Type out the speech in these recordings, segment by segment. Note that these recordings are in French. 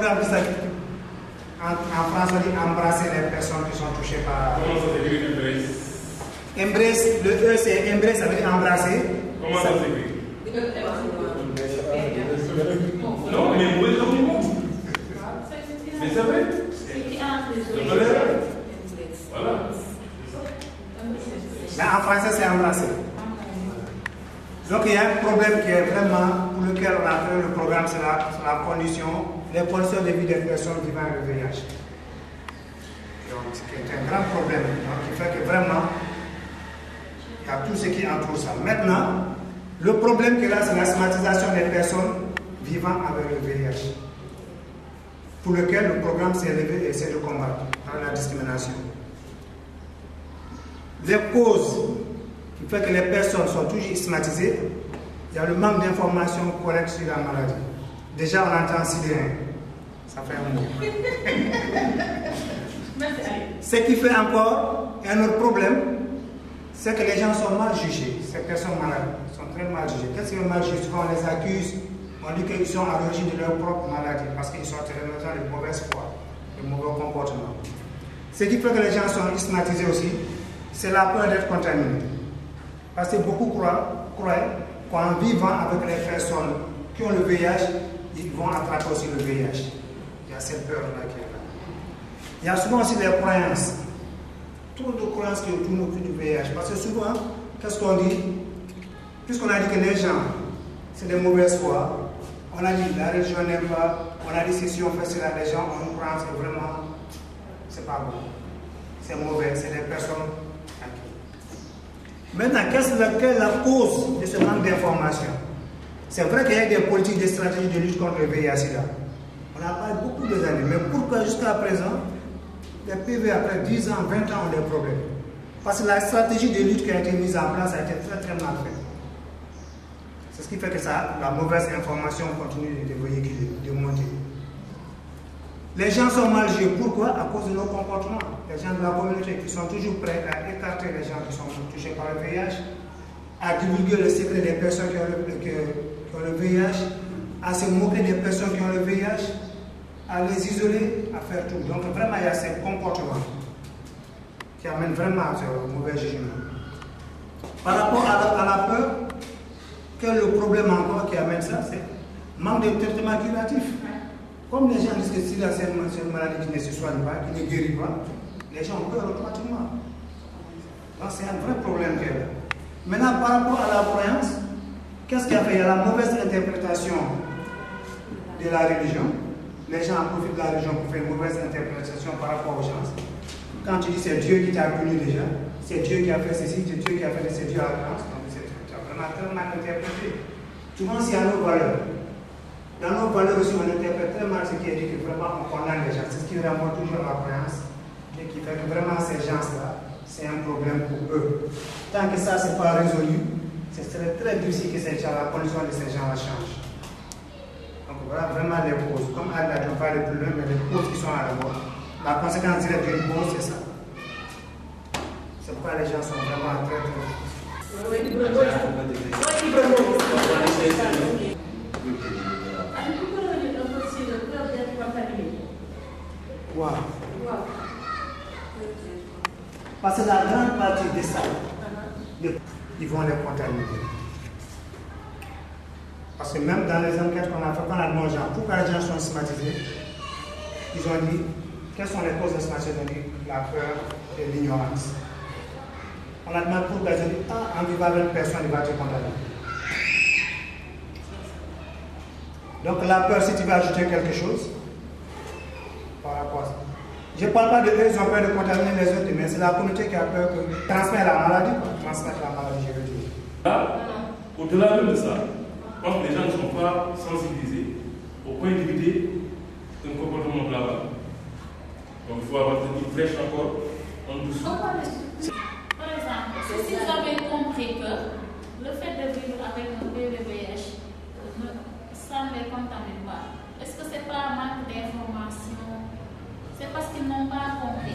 appelle ça en France, on dit embrasser les personnes qui sont touchées par. Comment ça s'écrit embrace? Embrace, le E c'est embrace, ça veut dire embrasser. Comment ça s'écrit? Non, mais vous êtes du monde. Mais c'est vrai. Voilà. Mais en français, c'est embrasser. Donc il y a un problème qui est vraiment pour lequel on a fait le programme, c'est la condition, les conditions de vie des personnes vivant avec le VIH. Donc c'est un grand problème, donc, qui fait que vraiment, il y a tout ce qui entoure ça. Maintenant, le problème qu'il y a, c'est la stigmatisation des personnes vivant avec le VIH, pour lequel le programme s'est élevé et essaie de combattre par la discrimination. Les causes qui font que les personnes sont toujours stigmatisées, il y a le manque d'informations correctes sur la maladie. Déjà, on entend sidérien. Ça fait un mot. Ce qui fait encore un autre problème, c'est que les gens sont mal jugés. Ces personnes malades sont très mal jugées. Qu'est-ce qui est mal jugé? Souvent, on les accuse, on dit qu'ils sont à l'origine de leur propre maladie parce qu'ils sont dans de mauvaise foi, de mauvais comportements. Ce qui fait que les gens sont stigmatisés aussi, c'est la peur d'être contaminés. Parce que beaucoup croient qu'en vivant avec les personnes qui ont le VIH, ils vont attraper aussi le VIH. Il y a cette peur-là qui est là. Il y a souvent aussi des croyances. Trop de croyances qui tournent autour du VIH. Parce que souvent, qu'est-ce qu'on dit? Puisqu'on a dit que les gens, c'est des mauvaises foi, on a dit la religion n'aime pas, on a dit si on fait cela, les gens ont une croyance que vraiment, c'est pas bon. C'est mauvais, c'est des personnes. Maintenant, quelle est la cause de ce manque d'information? C'est vrai qu'il y a des politiques, des stratégies de lutte contre le VIH-Sida. On a parlé beaucoup des années, mais pourquoi jusqu'à présent, les PV après 10 ans, 20 ans ont des problèmes? Parce que la stratégie de lutte qui a été mise en place a été très très mal faite. C'est ce qui fait que la mauvaise information continue de véhiculer, de monter. Les gens sont mal jugés. Pourquoi? À cause de nos comportements. Les gens de la communauté qui sont toujours prêts à écarter les gens qui sont touchés par le VIH, à divulguer le secret des personnes qui ont le VIH, à se moquer des personnes qui ont le VIH, à les isoler, à faire tout. Donc vraiment, il y a ces comportements qui amènent vraiment à ce mauvais jugement. Par rapport à la peur, quel est le problème encore qui amène ça? C'est le manque de traitement curatif. Comme les gens disent que si c'est une maladie qui ne se soigne pas, qui ne guérit pas, les gens ont peur automatiquement. Donc c'est un vrai problème qu'il y a. Maintenant, par rapport à la croyance, qu'est-ce qu'il y a fait? Il y a la mauvaise interprétation de la religion. Les gens profitent de la religion pour faire une mauvaise interprétation par rapport aux gens. Quand tu dis c'est Dieu qui t'a puni déjà, c'est Dieu qui a fait ceci, c'est Dieu qui a fait c'est Dieu à la France, tu as vraiment très mal interprété. Souvent, s'il y a nos valeurs. Dans nos valeurs aussi, on interprète très mal ce qui est dit, que vraiment on condamne les gens. C'est ce qui remonte toujours à la croyance et qui fait que vraiment ces gens-là, c'est un problème pour eux. Tant que ça, ce n'est pas résolu, ce serait très difficile que la condition de ces gens-là change. Donc voilà vraiment les causes. Comme Adla, on parle plus loin, mais les causes qui sont à la mort. La conséquence directe d'une cause, c'est ça. C'est pourquoi les gens sont vraiment très très. Wow. Parce que la grande partie de ça, ils vont les contaminer. Parce que même dans les enquêtes qu'on a fait, quand on a demandé aux gens pourquoi les gens sont stigmatisés, ils ont dit quelles sont les causes de stigmatisation? La peur et l'ignorance. On a demandé pourquoi ils ont dit en vivant avec une personne, il va te contaminer. Donc la peur, si tu vas ajouter quelque chose, par rapport à ça. Je ne parle pas de eux, ils ont peur de contaminer les autres, mais c'est la communauté qui a peur de transmettre la maladie. Transmettre la maladie, je veux dire. Là, au-delà même de ça, quand les gens ne sont pas sensibilisés au point d'éviter un comportement là-bas, donc il faut avoir une flèche encore en dessous. Par exemple, si vous avez compris que le fait de vivre avec un PVVH, ça ne les contamine pas, est-ce que ce n'est pas un manque d'information? C'est parce qu'ils n'ont pas compris.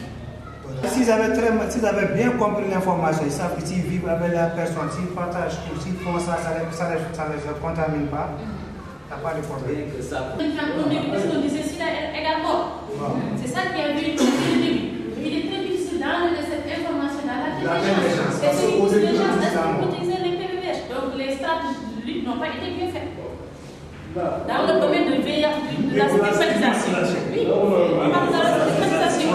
S'ils avaient bien compris l'information, ils savent que s'ils vivent avec la personne, s'ils partagent tout, s'ils font ça, ça ne les contamine pas. n'y a pas de problème. Bien que ça. Parce qu'on disait SIDA également. C'est ça qui a vu au début. Il est très difficile d'enlever cette information dans la tête des gens. Et si les gens restent utiliser les PVVH. Donc les stratégies de lutte n'ont pas été bien faites. Dans le domaine de la stigmatisation. Oui, on parle de la stigmatisation.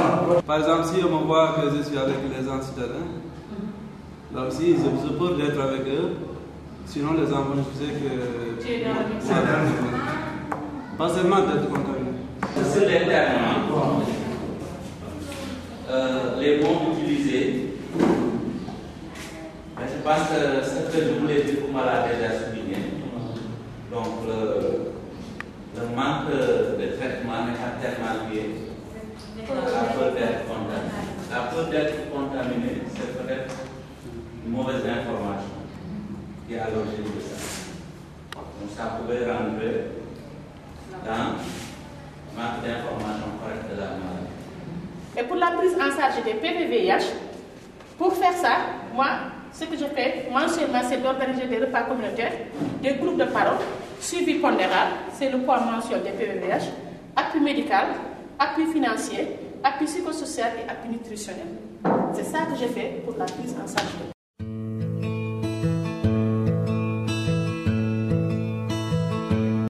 Par exemple, si on me voit que je suis avec les anti-terrains, là aussi, je peux être avec eux. Sinon, les enfants, je sais que. Tu es dans le mixage. Pas seulement d'être contaminé. Sur les termes, les mots utilisés, mais je pense que ce que je voulais dire, comme l'a déjà souligné, donc le manque de traitement n'est pas tellement lié à la peur d'être contaminé. La peur d'être contaminé, c'est peut-être une mauvaise information qui est à l'origine de ça. Donc ça pouvait rentrer dans manque d'information correcte de la maladie. Et pour la prise en charge des PVVH, pour faire ça, moi, ce que je fais mensuellement, c'est d'organiser des repas communautaires, des groupes de parole, suivi pondéral, c'est le poids mensuel des PVVH, appui médical, appui financier, appui psychosocial et appui nutritionnel. C'est ça que j'ai fait pour la prise en charge.